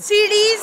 CDs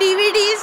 DVDs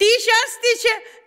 T-shirts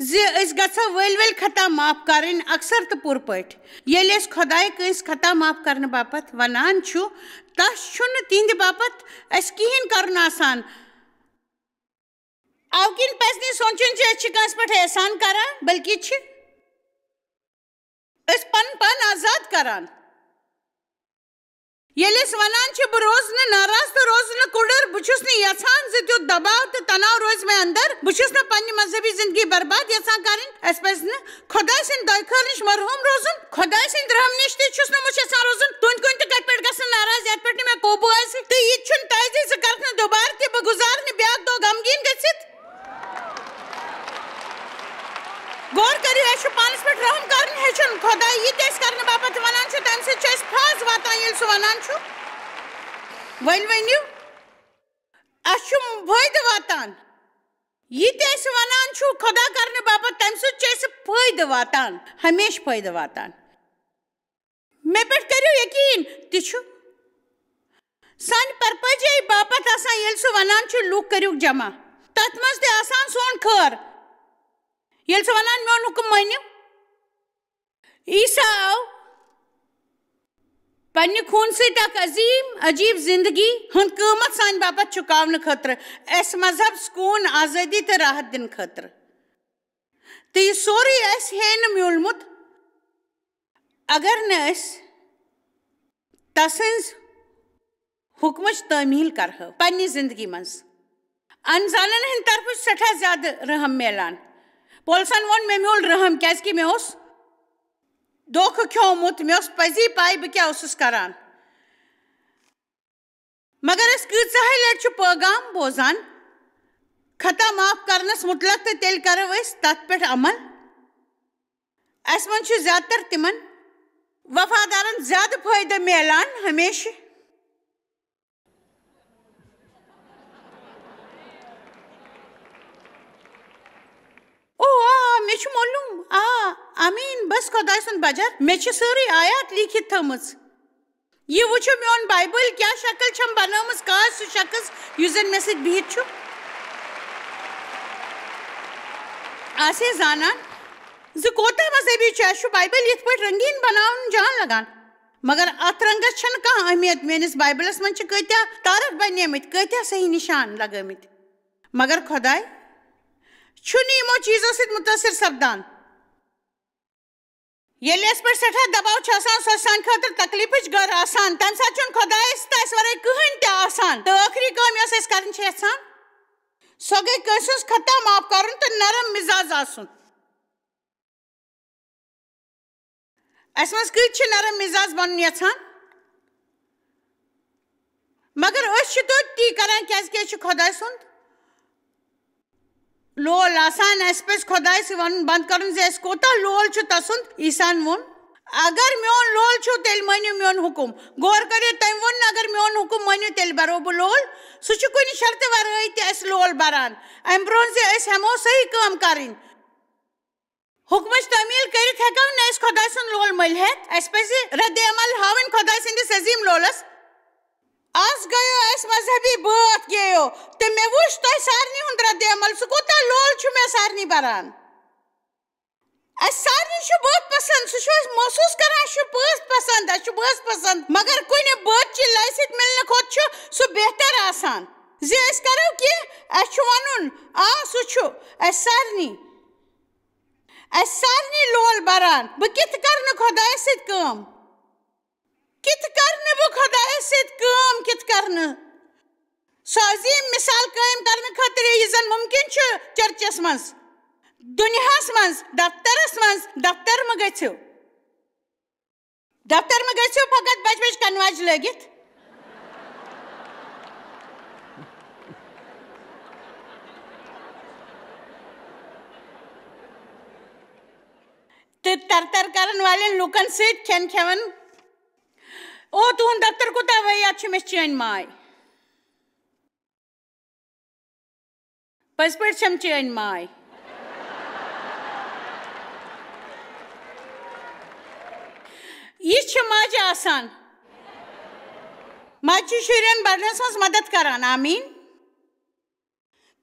گژھو ول ول خطا معاف کرن اکثر تو پور پٹ یل خدائے کنس خطا معاف کرنے باپت ونان تس تہند باپت اس کہین کرن آسان او کن پز نی سوچن کنس پہ احسان کران بلکہ پن پان آزاد کران یل ونان بہ روز ناراض تو روز کڑر بہس یژھان تیت دباؤ تو تناؤ روز میں اندر بہس پنہ مذہبی زندگی برباد یژھان کریں اس پز خدا سند دہ خیر نش مرحوم روزن خدا سند رحم نش تس یژھان روزن تہد کن تہ کت پہ گھن ناراض یت پہ مے قوبو آسہ تو یہ تازی ژٕ کرکھ دوبارہ تہ بہ گزار بیاکھ دہ غمگین گژھتھ غور کریو اس پانس پہ رحم کرن ہیچن خدا یہ کرنے باپت ونان تم سی فاز واتان یل سہ ونان ون ونیو اس فائدہ واتان یہ ونان خدا کرنے باپت تم سی فائدہ واتان ہمیشہ فائدہ واتان مے پہ کریو یقین تہ سان پرپجائی باپت آسان یل سہ ونان لوک کریو جمع تت مز تہ آسان سون خیر یل سہ ونان میون حکم مانیو عیسیٰ آو پنہ خون ست اک عجیب زندگی ہند قیمت سان باپت چکاؤن خاطر اس مذہب سکون آزادی تو راحت دن خاطر تو یہ سوری اس ہے میولمت اگر نس تسنز حکمچ تعمیل کرہو پنہ زندگی مز انسانن ہند طرف سٹھا زیادہ رحم میلان پولسن وون مے میول رحم کیازکہ مے دھوکہ کھیومت مے پزی پائی بہ کیا کران مگر اس کۭژاہ لٹہ پیغام بوزان خطا معاف کرنس متعلق تو تیل کرو اس تت پہ عمل اس من زیادہ تر تمن وفادارن زیادہ فائدہ میلان ہمیشہ مے معلوم آمین بس خدا سن بجر مے ساری آیات لکھت تھمز یہ وچھو میون بائبل کیا شکل چھم بنامز کاش سہ شخص یس زن مے سۭتۍ بہت چھُ آسے زانان ز کوتاہ مذہبی چھ بائبل یت پٲٹھۍ رنگین بناون جان لگان مگر ات رنگس چھنہ کانٛہہ اہمیت میٲنس بائبلس من چھ کۭتیاہ طرف بنیمٕتۍ کۭتیاہ صحیح نشان لگٲمٕتۍ مگر خداے چھُنہٕ یمو چیزو سۭتۍ متاثر سپدان ییٚلہِ اس پٮ۪ٹھ سٮ۪ٹھاہ دباو چھُ آسان سۄ سانہِ خٲطرٕ تکلیفٕچ گٔر آسان تمہِ ساتہٕ چھُنہٕ خۄدایس تہٕ اسہِ ورٲے کٕہٕنۍ تہِ آسان تہٕ ٲخری کٲم یۄس أسۍ کرٕنۍ چھِ یژھان سۄ گٔے کٲنٛسہِ ہُنٛد خطا معاف کرُن تہٕ نرم مزاج آسُن اسہِ منٛز کۭتۍ چھِ نرم مزاج بنُن یژھان مگر أسۍ چھِ توتہِ تی کران کیازکہِ أسۍ چھِ خۄداے سُنٛد لول آسان اس پہ خدائے سے ون بند کرن زِ اس کوتاہ لول چھُ تسُنٛد عیسان وون اگر میون لول چھُ تیٚلہِ مٲنِو میون حکم غور کٔرِو تٔمۍ ووٚن نہٕ اگر میون حکم مٲنِو تیٚلہِ بَرو بہٕ لول سُہ چھُ کُنہِ شرطہٕ ورٲے تہِ اَسہِ لول بَران اَمہِ برونٛہہ زِ أسۍ ہٮ۪مو صحیح کٲم کَرٕنۍ حکمٕچ تعمیٖل کٔرِتھ ہٮ۪کو نہٕ أسۍ خۄداے سُنٛد لول مٔلِتھ اَسہِ پَزِ رد عمل ہاوٕنۍ خۄداے سٕنٛدِس عظیٖم لولس آز گٔیو اَسہِ مذہبی بٲتھ گیٚیو تہٕ مےٚ وٕچھ تۄہہِ سارنٕے ہُنٛد رد عمل سُہ کوٗتاہ لول چھُ مےٚ سارنٕے بَران اَسہِ سارنٕے چھُ بٲتھ پسنٛد سُہ چھُ أسۍ محسوٗس کران اَسہِ چھُ بٲتھ پسنٛد اَسہِ چھُ بٲتھ پسنٛد مگر کُنہِ بٲتچہِ لَیہِ سۭتۍ مِلنہٕ کھۄتہٕ چھُ سُہ بہتر آسان زِ أسۍ کرو کینٛہہ اَسہِ چھُ وَنُن سُہ چھُ اَسہِ سارنٕے لول بَران بہٕ کِتھ کرٕ نہٕ خۄدایس سۭتۍ کٲم کِتھ کرٕ نہٕ بہٕ خۄدایس سۭتۍ کٲم کِتھ کرٕ نہٕ سۄ عظیٖم مِثال قٲیِم کرنہٕ خٲطرٕ یہِ زن مُمکِن چھُ چرچس منٛز دُنیاہس منٛز دفترس منٛز دفتر مہ گٔژھِو فقط بجہِ بجہِ کنواجہِ لٲگِتھ تہٕ تر کرن والٮ۪ن لُکن سۭتۍ کھٮ۪ن کھٮ۪وان تُہُنٛد دفتر کوٗتاہ وٲیات چھُ مےٚ چھِ چٲنۍ ماے پٔزۍ پٲٹھۍ چھم چٲنۍ ماے یہ چھِ ماجہِ آسان ماجہِ چھِ شُرٮ۪ن بڑنس منٛز مدد کران آمیٖن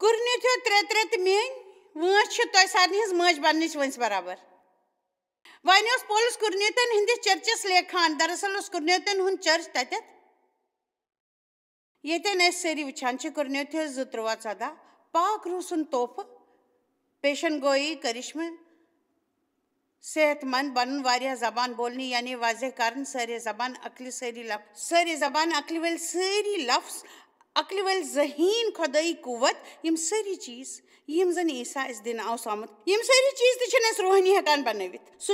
کُرنہِ تھٲو 3 تہٕ میٲنۍ وٲنٛس چھِ تۄہہِ سارنٕے ہٕنٛز مٲج بننٕچ وٲنٛسہِ برابر. وۄنۍ اوس پولس کُرنیتن ہٕنٛدِس چرچس لیکھان، دراصل اوس کُرنیتن ہُنٛد چرچ تتٮ۪تھ ییٚتٮ۪ن أسۍ سٲری وٕچھان چھِ. کُرنیتھس 2:13-14 پاک روح سُنٛد تحفہٕ، پیشن گوئی، کرشمہ، صحت مند بنن، واریاہ زبان بولنہِ یعنی واضح کرن، سٲری زبان عقلہِ، سٲری لفظ، سٲری زبان عقلہِ وٲلۍ، سٲری لفظ، عقلہِ وٲلۍ ذہین، خۄدٲیی قوت، یِم سٲری چیٖز یِم زن عیٖسا اَسہِ دِنہٕ اوس آمُت، یِم سٲری چیٖز تہِ چھِنہٕ أسۍ روحٲنی ہٮ۪کان بنٲوِتھ. سُہ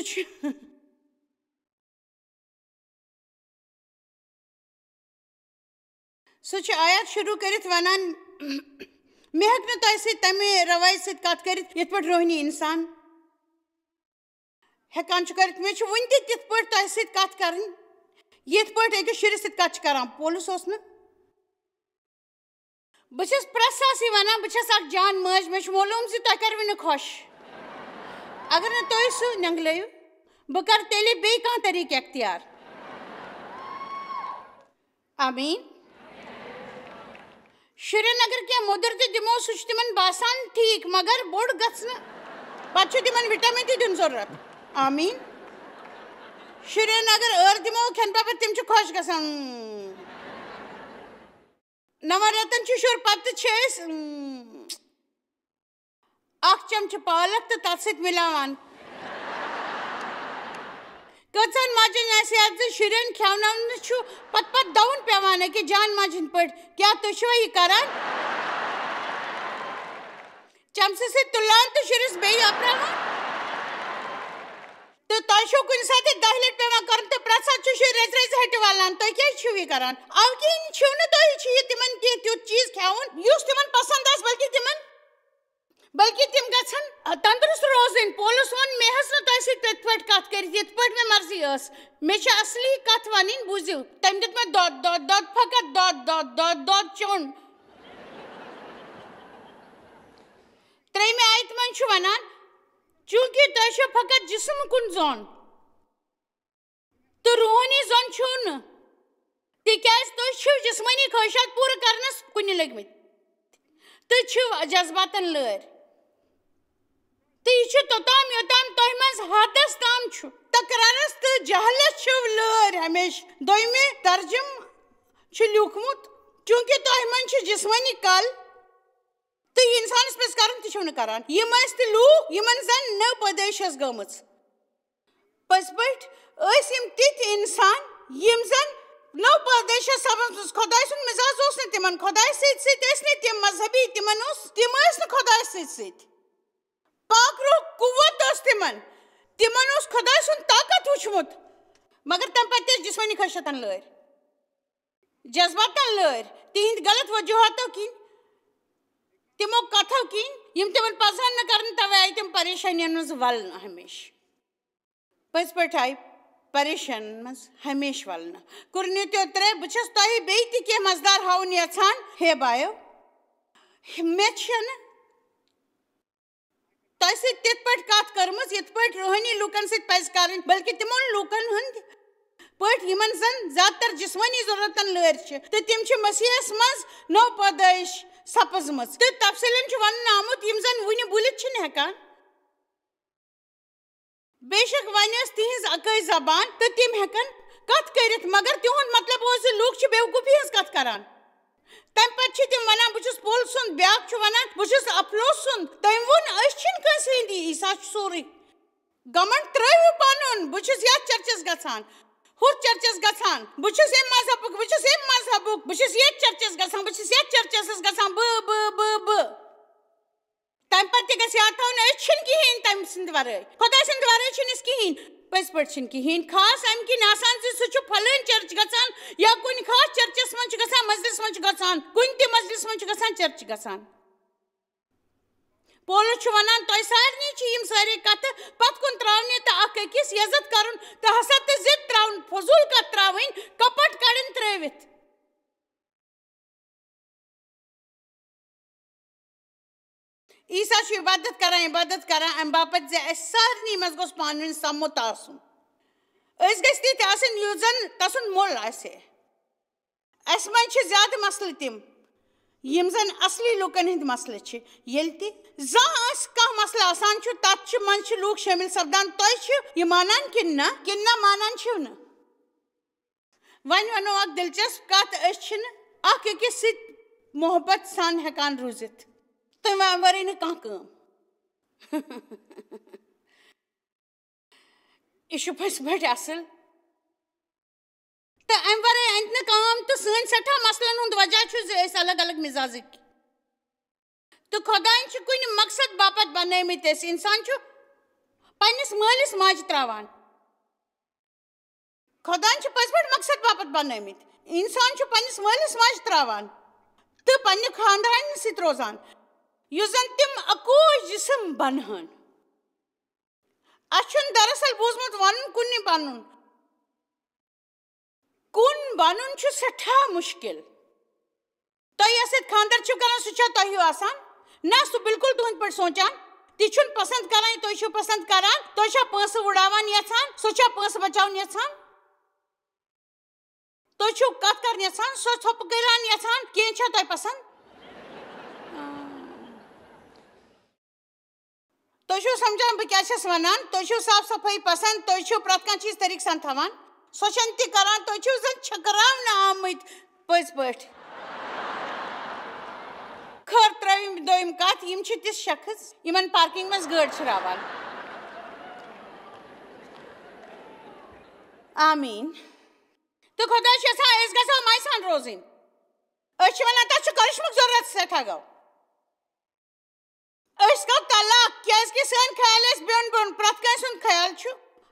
چھُ آیات شروٗع کٔرِتھ ونان، مےٚ ہٮ۪کہٕ نہٕ تۄہہِ سۭتۍ تمہِ روایہِ سۭتۍ کتھ کٔرِتھ یِتھ پٲٹھۍ روحٲنی انسان ہٮ۪کان چھُ کٔرِتھ. مےٚ چھُ وُنہِ تہِ تِتھ پٲٹھۍ تۄہہِ سۭتۍ کتھ کرٕنۍ یِتھ پٲٹھۍ أکِس شُرِس سۭتۍ کتھ چھِ کران. پولس اوس نہٕ. بہٕ چھَس پرٛٮ۪تھ ساسٕے ونان بہٕ چھَس اکھ جان مٲج. مےٚ چھُ معلوٗم زِ تۄہہِ کروٕ نہٕ خۄش. اگر نہٕ تُہۍ سُہ نٮ۪نٛگلٲیِو بہٕ کرٕ تیٚلہِ بیٚیہِ کانٛہہ طریٖقہٕ اختیار. آمیٖن. شُرٮ۪ن اگر کینٛہہ موٚدُر تہِ دِمو سُہ چھُ تِمن باسان ٹھیٖک مگر بوٚڑ گژھنہٕ پتہٕ چھُ تِمن وِٹامِن تہِ دیُن ضروٗرت. آمیٖن. شُرٮ۪ن اگر ٲر دِمو کھٮ۪نہٕ باپتھ تِم چھِ خۄش گژھان. 9 رٮ۪تن چھُ شُر پتہٕ چھِ أسۍ اکھ چمچہٕ پالک تہٕ تتھ سۭتۍ مِلاوان. کۭژہن ماجن آسہِ یاد زِ شُرٮ۪ن کھٮ۪وناونہٕ چھُ پتہٕ دون پیوان أکِس جان ماجہِ ہٕنٛدۍ پٲٹھۍ. کیٛاہ تُہۍ چھِوا یہِ کران؟ چمچہٕ سۭتۍ تُلان تہٕ شُرِس بیٚیہِ اپراوان. تہٕ تۄہہِ چھُو کُنہِ ساتہٕ 10 لٹہِ پیوان کرُن تہٕ پرٛٮ۪تھ ساتہٕ چھُ شُرۍ رزِ رزِ ہٹہِ والان. تُہۍ کیٛازِ چھِو یہِ کران؟ اَوٕ کِنۍ چھِو نہٕ تُہۍ چھِ یہِ تِمن کینٛہہ تیُتھ چیٖز کھٮ۪وُن یُس تِمن پسنٛد آسہِ بلکہِ تِم گژھن تندرست روزٕنۍ. پولس ووٚن مےٚ ہیٚژ نہٕ تۄہہِ سۭتۍ تِتھ پٲٹھۍ کتھ کٔرِتھ یِتھ پٲٹھۍ مےٚ مرضی ٲس. مےٚ چھِ اصلی کتھ ونٕنۍ بوٗزِو. تٔمۍ دیُت مےٚ دۄد پھکت دۄد چوٚن. 3مہِ آیتہِ منٛز چھُ ونان چوٗنٛکہِ تۄہہِ چھُو فقط جسم کُن زوٚن تہٕ روحٲنی زوٚن چھُو نہٕ تِکیٛازِ تُہۍ چھِو جسمٲنی خٲہِشات پوٗرٕ کرنس کُنہِ لٔگمٕتۍ تہٕ چھِو جذباتن لٲرۍ. تہٕ یہِ چھُ توٚتام یوٚتام تۄہہِ منٛز حدس تام چھُ. تکرارس تہٕ جہلس چھِو لٲرۍ ہمیشہٕ. 2مہِ ترجُم چھُ لیوٗکھمُت چوٗنٛکہِ تۄہہِ منٛز چھُ جسمٲنی کل تہٕ یہِ انسانس پزِ کرُن تہِ چھِو نہٕ کران. یِم ٲسۍ تہِ لوٗکھ یِمن زن نٔو پٲدٲیش ٲس گٔمٕژ. پٔزۍ پٲٹھۍ ٲسۍ یِم تِتھۍ انسان یِم زن نٔو پٲدٲیش ٲس سپٕزمٕژ. خۄداے سُنٛد مِزاج اوس نہٕ تِمن. خۄداے سۭتۍ ٲسۍ نہٕ تِم مذہبی. تِم ٲسۍ نہٕ خۄداے سۭتۍ. پاک روح قوت اوس تِمن. تِمن اوس خۄداے سُنٛد طاقت وٕچھمُت مگر تمہِ پتہٕ تہِ ٲسۍ جسمٲنی خٲہِشاتن لٲرۍ، جذباتن لٲرۍ، تِہنٛدِ غلط وجوہاتو کِنۍ، تِمو کتھو کِنۍ یِم تِمن پزہن نہٕ کرٕنۍ. توے آیہِ تِم پریشٲنین منٛز ولنہٕ ہمیشہٕ. پٔزۍ پٲٹھۍ آیہِ پریشٲنین منٛز ہمیشہٕ ولنہٕ. کُرنیتھیو 3 بہٕ چھَس تۄہہِ بیٚیہِ تہِ کینٛہہ مزٕدار ہاوُن یژھان. ہے بایو، مےٚ چھَنہٕ تۄہہِ سۭتۍ تِتھ پٲٹھۍ کتھ کٔرمٕژ یِتھ پٲٹھۍ روحٲنی لوٗکن سۭتۍ پزِ کرٕنۍ بلکہِ تِمن لوٗکن ہٕنٛدۍ پٲٹھۍ یِمن زن زیادٕ تر جسمٲنی ضروٗرتن لٲرۍ چھِ تہٕ تِم چھِ مسیحس منٛز نٔو پٲدٲیش سپٕزمٕژ تہٕ تفصیٖلن چھُ وننہٕ آمُت یِم زن وُنہِ بوٗلِتھ چھِنہٕ ہٮ۪کان. بے شک وۄنۍ ٲس تِہنٛز اکٲے زبان تہٕ تِم ہٮ۪کن کتھ کٔرِتھ مگر تِہُنٛد مطلب اوس زِ لوٗکھ چھِ بیوقوٗفی ہٕنٛز کتھ کران. تمہِ پتہٕ چھِ تِم ونان بہٕ چھُس پول سُنٛد. بیاکھ چھُ ونان بہٕ چھُس اپلوس سُنٛد. تٔمۍ ووٚن أسۍ چھِنہٕ کٲنٛسہِ ہٕنٛدی. عیٖسا چھُ سورُے. گمنڈ ترٲوِو پنُن. بہٕ چھُس یتھ چرچس گژھان، ہُتھ چرچس گژھان، بہٕ چھُس امہِ مذہبُک، بہٕ چھُس امہِ مذہبُک، بہٕ چھُس ییٚتہِ چرچس گژھان، بہٕ چھُس یتھ چرچس گژھان. بہٕ تمہِ پتہٕ تہِ گژھِ یاد تھاوُن أسۍ چھِنہٕ کِہینۍ تمہِ سٕنٛدِ ورٲے. خۄداے سٕنٛدِ ورٲے چھِنہٕ أسۍ کِہینۍ. پٔزۍ پٲٹھۍ چھِنہٕ کِہینۍ. خاص امہِ کِنۍ آسان زِ سُہ چھُ پھلٲنۍ چرچ گژھان یا کُنہِ خاص چرچس منٛز چھُ گژھان، مسجدس منٛز چھُ گژھان، کُنہِ تہِ مسجدس منٛز چھُ گژھان، چرچ گژھان. پولس چھُ ونان تۄہہِ سارنٕے چھِ یِم سٲری کتھٕ پتھ کُن تراونہِ تہٕ اکھ أکِس عزت کرُن تہٕ حسد تہٕ ضد تراوُن، فضوٗل کتھ تراوٕنۍ، کپٹ کڑٕنۍ ترٲوِتھ. عیٖسا چھُ عبادت کران امہِ باپتھ زِ اسہِ سارنٕے منٛز گوٚژھ پانہٕ ؤنۍ سمُت آسُن. أسۍ گٔژھۍ تِتھۍ آسٕنۍ یُتھ زن تسُنٛد مۄل آسہِ. اسہِ منٛز چھِ زیادٕ مسلہٕ تِم یِم زن اصلی لوٗکن ہٕنٛدۍ مسلہٕ چھِ. ییٚلہِ تہِ زانٛہہ آسہِ کانٛہہ مسئلہ آسان چھو تات چھ من چھ لوگ شامل سپدان تو یہ مانان کننا مانان چھو نا ون ونو اک دلچسپ کت اچھن اک أکس سۭتۍ محبت سان ہیکان روزت تم ورے نہ کانٛہہ کٲم یہ چھُ پٔزۍ پٲٹھۍ اصل تو ام ورے اندِ نہٕ کٲم تو سٲنۍ سٮ۪ٹھاہ مسلن ہُنٛد وجہ چھُ زِ أسۍ الگ الگ مزازٕکۍ تو خۄدایَن چھِ کُنہِ مقصد باپتھ بنٲومٕتۍ أسۍ انسان چھُ پننِس مٲلِس ماجہِ تراوان خۄدایَن چھِ پٔزۍ پٲٹھۍ مقصد باپتھ بنٲومٕتۍ انسان چھُ پننِس مٲلِس ماجہِ تراوان تہٕ پننہِ خاندارنہِ سۭتۍ روزان یُس زن تِم اکوے جسم بنہن اَسہِ چھُنہٕ دراصل بوٗزمُت ونُن کُنہِ بنُن کُن بنُن چھُ سٮ۪ٹھاہ مُشکل تۄہہِ یَس سۭتۍ خاندر چھِو کران سُہ چھا تۄہہِ ہیوٗ آسان نہ سُہ بالکل تُہنٛدۍ پٲٹھۍ سونچان تہِ چھُنہٕ پسنٛد کران تُہۍ چھِو پسنٛد کران تُہۍ چھا پونٛسہٕ وُڈاوان یژھان سۄ چھا پونٛسہٕ بچاوُن یژھان تُہۍ چھِو کتھ کرٕنۍ یژھان سۄ ژھۄپہٕ کٔرِتھ یژھان کینٛہہ چھا تۄہہِ پسنٛد تُہۍ چھِو سمجھان بہٕ کیٛاہ چھَس ونان تُہۍ چھِو صاف صفٲیی پسنٛد تُہۍ چھِو پرٛٮ۪تھ کانٛہہ چیٖز طریٖقہٕ سان تھاوان سۄ چھَنہٕ تہِ کران تُہۍ چھِو زن چھٔکراونہٕ آمٕتۍ پٔزۍ پٲٹھۍ خٲر ترٲوِم دوٚیِم کتھ یِم چھِ تِژھ شخص یِمن پارکنگ منٛز گٲڑۍ چھِ راوان آمیٖن تہٕ خۄداے چھُ یژھان أسۍ گژھو ماے سان روزٕنۍ أسۍ چھِ ونان تتھ چھُ کرشمُک ضروٗرت سٮ۪ٹھاہ گوٚو أسۍ گوٚو طلاق کیٛازِ کہِ سٲنۍ خیال ٲسۍ بیوٚن بیوٚن پرٛٮ۪تھ کٲنٛسہِ ہُنٛد خیال چھُ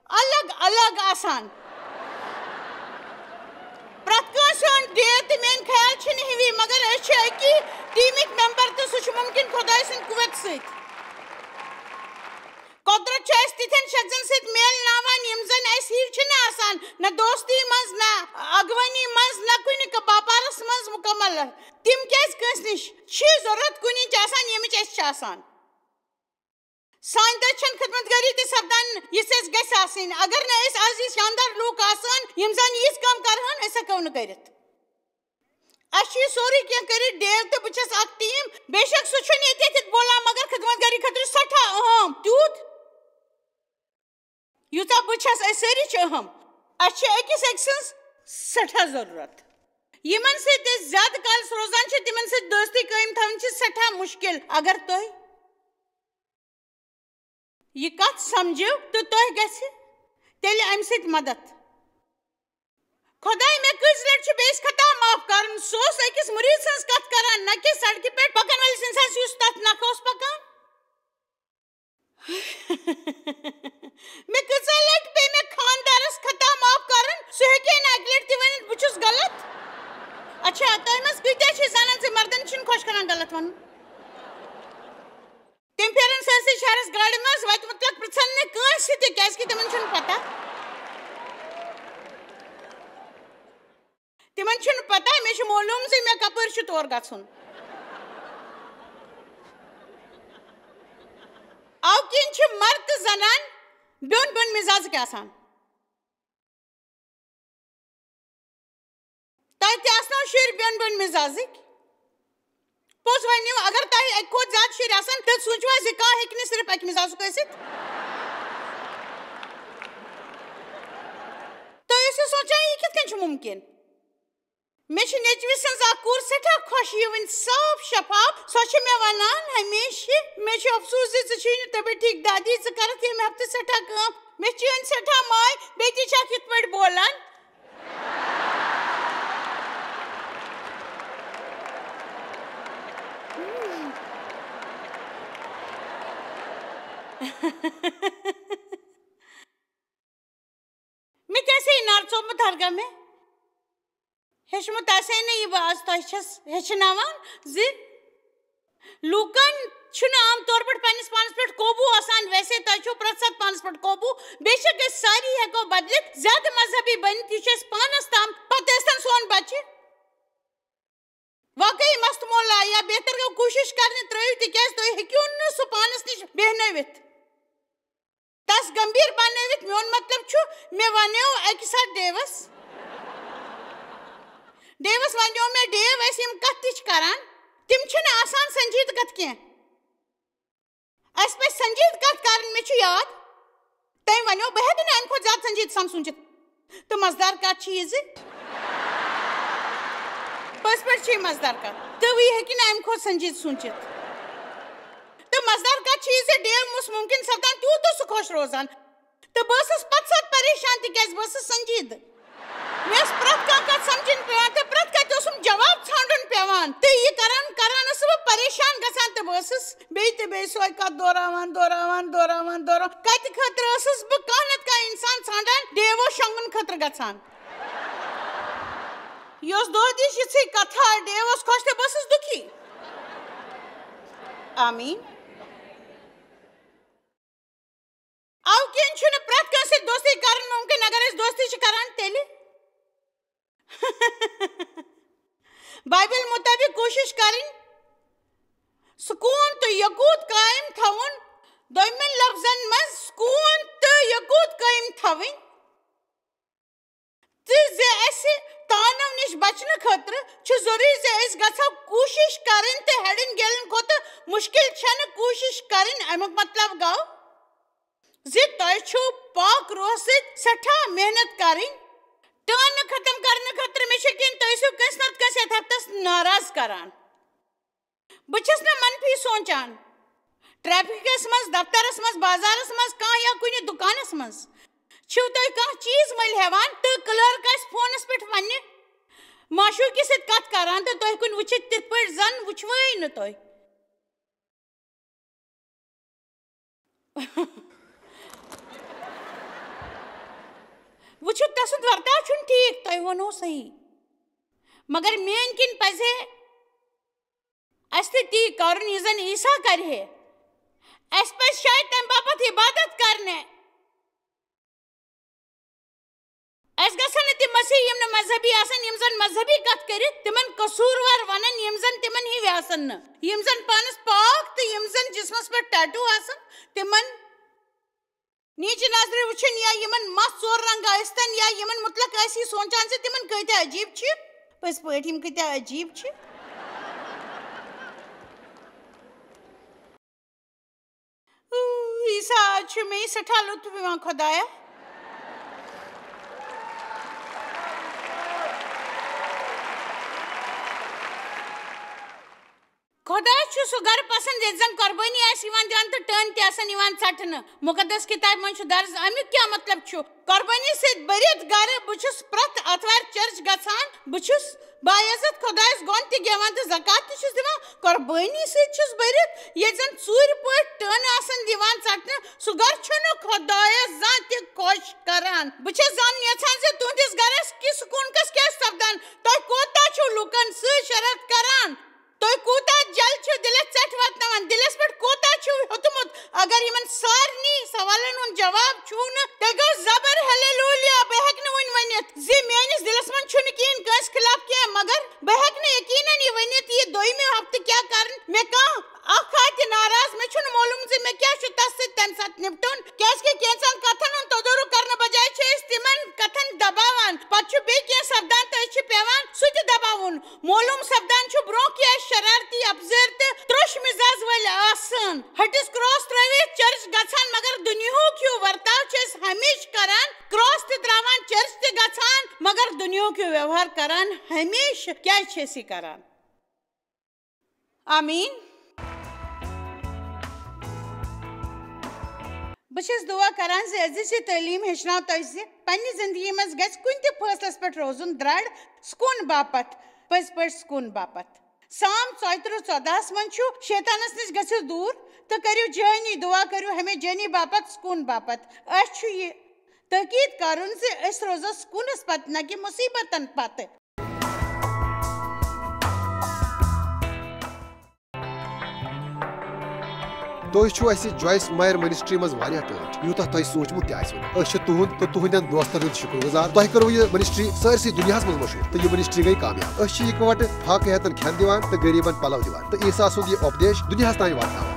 الگ الگ آسان پرٛٮ۪تھ کٲنٛسہِ ہُنٛد ڈیو تہٕ میٲنۍ خیال چھِنہٕ ہِوی مگر أسۍ چھِ أکی ٹیٖمٕکۍ ممبر تہٕ سُہ چھُ مُمکِن خۄداے سٕنٛدِ قُوت سۭتۍ قۄدرت چھُ اَسہِ تِتھٮ۪ن شخصن سۭتۍ میلناوان یِم زن اَسہِ ہِوۍ چھِنہٕ آسان نہ دوستی منٛز نہ اگوٲنی منٛز نہ کُنہِ باپارس منٛز مُکمل تِم کیٛازِ کٲنٛسہِ نِش چھِ ضروٗرت کُنِچ آسان ییٚمِچ اَسہِ چھِ آسان سانہِ دٔسۍ چھنہٕ خدمت گٲری تہِ سپدان یِژھ اَسہِ گژھِ آسٕنۍ اگر نہٕ أسۍ آز یِژھ شاندار لوٗکھ آسہٕ ہن یِم زن یِژھ کٲم کرہن أسۍ ہٮ۪کو نہٕ کٔرِتھ اَسہِ چھُ یہِ سورُے کینٛہہ کٔرِتھ ڈیو تہٕ بہٕ چھس اکھ ٹیٖم بے شک سُہ چھُنہٕ ییٚتہِ ییٚتٮ۪تھ بولان مگر خدمت گٲری خٲطرٕ چھُ سٮ۪ٹھاہ اہم تیوٗت یوٗتاہ بہٕ چھس أسۍ سٲری چھِ اہم اَسہِ چھِ أکِس أکۍ سٕنٛز سٮ۪ٹھاہ ضروٗرت یِمن سۭتۍ أسۍ زیادٕ کالس روزان چھِ تِمن سۭتۍ دوستی قٲیِم تھاوٕنۍ چھِ سٮ۪ٹھاہ مُشکِل اگر تُہۍ یہ کتھ سمجھو تو تۄہہِ گژھِ تیٚلہِ امہِ سۭتۍ مدد خۄداے مےٚ کٔژِ لٹہِ چھُ بیٚیِس خطا معاف کرُن سُہ اوس أکِس مُریٖد سٕنٛز کتھ کران نہ کہِ سڑکہِ پٮ۪ٹھ پکن وٲلِس اِنسانس یُس تتھ نکھٕ اوس پکان مےٚ کۭژاہ لٹہِ پیٚیہِ مےٚ خانٛدارس خطا معاف کرُن سُہ ہیٚکہِ ہے نہٕ اکہِ لٹہِ تہِ ؤنِتھ بہٕ چھُس غلط اچھا تۄہہِ منٛز کۭتیاہ چھِ زانان زِ مردن چھُنہٕ خۄش کران غلط ونُن تِم پھیرن سٲرسٕے شہرس گاڑِ منٛز وتہِ مُتلق پرژھن نہٕ کٲنٛسہِ تہِ کیٛازِ کہِ تِمن چھُنہٕ پتہ تِمن چھُنہٕ پتہ مےٚ چھُ معلوٗم زِ مےٚ کپٲرۍ چھُ تور گژھُن اَوٕ کِنۍ چھِ مرد تہٕ زنان بیوٚن بیوٚن مِزازٕکۍ آسان تۄہہِ تہِ آسنو شُرۍ بیوٚن بیوٚن مِزازٕکۍ پوٚز ؤنِو اگر تۄہہِ اَکہِ کھۄتہٕ زیادٕ شُرۍ آسن تیٚلہِ سوٗنٛچوا زِ کانٛہہ ہیٚکہِ نہٕ صرف اَکہِ مِزازُک ٲسِتھ تُہۍ ٲسِو سونٛچان یہِ کِتھ کٔنۍ چھُ مُمکِن مےٚ چھِ نیٚچوِ سٕنٛز اکھ کوٗر سٮ۪ٹھاہ خۄش یِوٕنۍ صاف شفاف سۄ چھِ مےٚ ونان ہمیشہٕ مےٚ چھُ افسوٗس زِ ژٕ چھُے نہٕ طبیعت ٹھیٖک دادی ژٕ کرکھ ییٚمہِ ہفتہٕ سٮ۪ٹھاہ کٲم مےٚ چھِ چٲنۍ سٮ۪ٹھاہ ماے بیٚیہِ تہِ چھکھ یِتھ پٲٹھۍ بولان مےٚ تہِ آسہِ ہے یہِ نارٕ ژوٚپمُت ہرگاہ مےٚ ہیٚچھمُت آسہِ ہے نہٕ یہِ بہٕ آز تۄہہِ چھس ہیٚچھناوان زِ لوٗکن چھُنہٕ عام طور پٲٹھۍ پننِس پانس پٮ۪ٹھ قوبوٗ آسان ویسے تۄہہِ چھُو پرٛٮ۪تھ ساتہٕ پانس پٮ۪ٹھ قوبوٗ بے شک أسۍ ساری ہٮ۪کو بدلِتھ زیادٕ مذہبی بٔنِتھ یہِ چھُ اَسہِ پانس تام پتہٕ ٲسۍتن سون بچہِ واقعی مست مولا یا بہتر گوٚو کوٗشِش کرنہِ ترٲیِو تِکیٛازِ تُہۍ ہیٚکِو نہٕ سُہ پانس نِش بیٚہنٲوِتھ تس گمبھیٖر بنٲوِتھ میون مطلب چھُ مےٚ ونیو اکہِ ساتہٕ ڈیوس ونیو مےٚ ڈیو أسۍ یِم کتھ تہِ چھِ کران تِم چھِنہٕ آسان سنجیٖدٕ کتھٕ کینٛہہ اس پہ سنجید کت کرن میں چھ یاد تم ونو بہ ہیکہ نہ امہ کھۄتہٕ زیادٕ سنجید سم سوٗنٛچِتھ تہٕ مزدار کتھ چھ یہ پٔزۍ پٲٹھۍ چھ مزدار کتھ تُہۍ ہیٚکِو نہٕ امہ کھۄتہٕ سنجید سوٗنٛچِتھ تہٕ مزدار کتھ چھ یہ ڈیو اوس ممکن سپدان تیوٗت اوس سُہ خۄش روزان تہٕ بہٕ ٲسٕس پتہٕ ساتہٕ پریشان تِکیٛازِ بہٕ ٲسٕس سنجیٖدٕ مےٚ ٲس پرٛٮ۪تھ کانٛہہ کتھ سمجھٕنۍ پیٚوان تہٕ پرٛٮ۪تھ کتھِ اوسُم جواب ژھانڈُن پیٚوان تہٕ یہِ کران ٲسٕس بہٕ پریشان گژھان تہٕ بہٕ ٲسٕس بیٚیہِ تہٕ بیٚیہِ سۄے کتھ دورراوان کتہِ خٲطرٕ ٲسٕس بہٕ کانٛہہ نتہٕ کانٛہہ انسان ژھانڈان ڈیوو شۄنٛگُن خٲطرٕ گژھان یہِ اوس دۄہ دِش یِژھٕے کتھا ڈیو اوس خۄش تہٕ بہٕ ٲسٕس دُکھی آمیٖن او کِنۍ چھُنہٕ پرٛٮ۪تھ کٲنٛسہِ سۭتۍ دوستی کرٕنۍ مُمکِن اگر أسۍ دوستی چھِ کران تیٚلہِ بایبل مُطٲبِق کوٗشِش کرٕنۍ سکوٗن تہٕ یقوٗت قٲیِم تھاوُن دوٚیمٮ۪ن لفظن منٛز سکوٗن تہٕ یقوٗت قٲیِم تھاوٕنۍ تہٕ زِ اَسہِ تانو نِش بچنہٕ خٲطرٕ چھُ ضروٗری زِ أسۍ گژھو کوٗشِش کرٕنۍ تہٕ ہیٚڑٕنۍ گیلن کھۄتہٕ مُشکِل چھنہٕ کوٗشِش کرٕنۍ امیُک مطلب گوٚو زِ تۄہہِ چھُو پاک روح سۭتۍ سٮ۪ٹھاہ محنت کرٕنۍ ٹٲنہٕ ختم کرنہٕ خٲطرٕ مےٚ چھِ یقیٖن تُہۍ ٲسِو کٲنٛسہِ نتہٕ کٲنٛسہِ یتھ ہفتس ناراض کران بہٕ چھس نہٕ منفی سونٛچان ٹریفکس منٛز دفترس منٛز بازارس منٛز کانٛہہ یا کُنہِ دُکانس منٛز چھِو تُہۍ کانٛہہ چیٖز مٔلۍ ہٮ۪وان تہٕ کلٲرک آسہِ فونس پٮ۪ٹھ وننہِ معشوٗقی سۭتۍ کتھ کران تہٕ تۄہہِ کُن وٕچھِتھ تِتھ پٲٹھۍ زن وٕچھوٕے نہٕ تُہۍ وٕچھِو تسُنٛد ورتاو چھُنہٕ ٹھیٖک تۄہہِ ووٚنوُ صحیح مگر میٲنۍ کِنۍ پزِ ہے اَسہِ تہِ تی کرُن یہِ زن عیٖسا کرِ ہے اَسہِ پزِ شاید تمہِ باپتھ عبادت کرنہِ اَسہِ گژھن نہٕ تِم مسیح یِم نہٕ مذہبی آسن یِم زن مذہبی کتھ کٔرِتھ تِمن قصوٗروار ونن یِم زن تِمن ہِوۍ آسن نہٕ یِم زن پانس پاک تہٕ یِم زن جسمس پٮ۪ٹھ ٹیٹوٗ آسن تِمن نیٖچہِ نظرِ وٕچھُن یا یِمن مس ژور رنٛگ ٲسۍتن یا یِمن مُتلق ٲسۍ یہِ سونٛچان زِ تِمن کۭتیاہ عجیٖب چھِ پٔزۍ پٲٹھۍ یِم کۭتیاہ عجیٖب چھِ عیٖسا آز چھُ مےٚ یہِ سٮ۪ٹھاہ لُطف یِوان خۄدایا خۄدا چھُ سُہ گرٕ پسنٛد ییٚتہِ زن قۄربٲنی آسہِ یِوان دِوان تہٕ ٹٲنۍ تہِ آسن یِوان ژٹنہٕ مُقدس کِتابہِ منٛز چھُ درٕز امیُک کیٛاہ مطلب چھُ قۄربٲنی سۭتۍ بٔرِتھ گرٕ بہٕ چھُس پرٛٮ۪تھ آتھوارِ چرچ گژھان بہٕ چھُس باعزت خۄدایس گۄن تہِ گٮ۪وان تہٕ زکات تہِ چھُس دِوان قۄربٲنی سۭتۍ چھُس بٔرِتھ ییٚتہِ زن ژوٗرِ پٲٹھۍ ٹٲنہٕ آسن دِوان ژٹنہٕ سُہ گرٕ چھُنہٕ خۄدایس زانٛہہ تہِ خۄش کران بہٕ چھس زانُن یژھان زِ تُہنٛدِس گرس کِس سکوٗنکس کیٛاہ چھُ سپدان تۄہہِ کوٗتاہ چھُو لُکن سۭتۍ شرارت کران تُہۍ کوٗتاہ جلد چھِو دِلس ژٹھ واتناوان دِلس پٮ۪ٹھ کوٗتاہ چھُو ہیوٚتمُت اگر یِمن سارنٕے سوالن ہُنٛد جواب چھُو نہٕ تیٚلہِ گوٚو زبر ہلیلوٗیا بہٕ ہیٚکہٕ نہٕ وۄنۍ ؤنِتھ زِ میٲنِس دِلس منٛز چھُنہٕ کِہیٖنۍ کٲنٛسہِ خِلاف کینٛہہ مگر بہٕ ہیٚکہٕ نہٕ یقیٖنن یہِ ؤنِتھ یہِ دوٚیمہِ ہفتہٕ کیٛاہ کرُن مےٚ کانٛہہ اکھ آے تہِ ناراض مےٚ چھُنہٕ معلوٗم زِ مےٚ کیٛاہ چھُ تس سۭتۍ تمہِ ساتہٕ نِپٹُن کیٛازِکہِ کینٛژن کتھن ہُنٛد تدورُک کرنہٕ بجاے چھِ أسۍ تِمن کتھن دباوان پتہٕ چھُ بیٚیہِ کینٛہہ سپدان تہٕ أسۍ چھِ پیٚوان سُہ تہِ دباوُن معلوٗم سپدان چھُ برٛونٛہہ کہِ اَسہِ شرارتی افضٲرۍ تہٕ ترٛوٚش مِزاز وٲلۍ آسان ہٹِس کراس ترٲوِتھ چرچ گژھان مگر دُنیہُک ہیوٗ ورتاو چھِ أسۍ ہمیشہٕ کران کراس تہِ تراوان چرچ تہِ گژھان مگر دُنیہُک ہیوٗ ویوہار کران ہمیشہٕ کیٛازِ چھِ أسۍ یہِ کران آمیٖن بہٕ چھس دُعا کران زِ أزِچ یہِ تعلیٖم ہیٚچھناو تۄہہِ زِ پننہِ زندگی منٛز گژھِ کُنہِ تہِ فٲصلس پٮ۪ٹھ روزُن درٛڑ سکوٗن باپتھ پٔزۍ پٲٹھۍ سکوٗن باپتھ سام 34:14 منٛز چھُ شیطانس نِش گٔژھِو دوٗر تہٕ کٔرِو جٲنی دُعا کٔرِو ہمیں جٲنی باپتھ سکوٗن باپتھ اَسہِ چھُ یہِ تٲکیٖد کرُن زِ أسۍ روزو سکوٗنس پتہٕ نہ کہِ مُصیٖبتن پتہٕ تُہۍ چھِو اَسہِ جویس مایر منسٹری منٛز واریاہ ٹٲٹھۍ یوٗتاہ تۄہہِ سوٗنٛچمُت تہِ آسِوٕ أسۍ چھِ تُہُنٛد تہٕ تُہنٛدٮ۪ن دوستن ہُنٛد شُکر گُزار تۄہہِ کٔرٕو یہِ منسٹری سٲرسٕے دُنیاہس منٛز مشہوٗر تہٕ یہِ منسٹری گٔیہِ کامیاب أسۍ چھِ اِکوٹہٕ فاقہٕ ہیٚتن کھٮ۪ن دِوان تہٕ غریٖبن پلو دِوان تہٕ عیٖسا سُنٛد یہِ اُپدیش دُنیاہس تانۍ واتناوان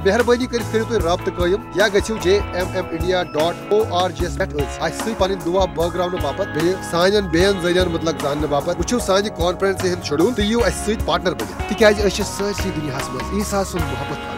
مہربٲنی کٔرِتھ کٔرِو تُہۍ رٲبطہٕ قٲیِم یا گٔژھِو jmmindia.org یَس پٮ۪ٹھ اَسہِ سۭتۍ پنٕنۍ دُعا بٲگراونہٕ باپتھ بیٚیہِ سانٮ۪ن بیٚین ذٔریعن مُتعلق زاننہٕ باپتھ وٕچھِو سانہِ کانفرنسہِ ہُنٛد شیڈوٗل تہٕ یِیِو اَسہِ سۭتۍ پارٹنر بٔنِتھ تِکیازِ أسۍ چھِ سٲرسٕے دُنیاہس منٛز عیٖسا سُنٛد محبت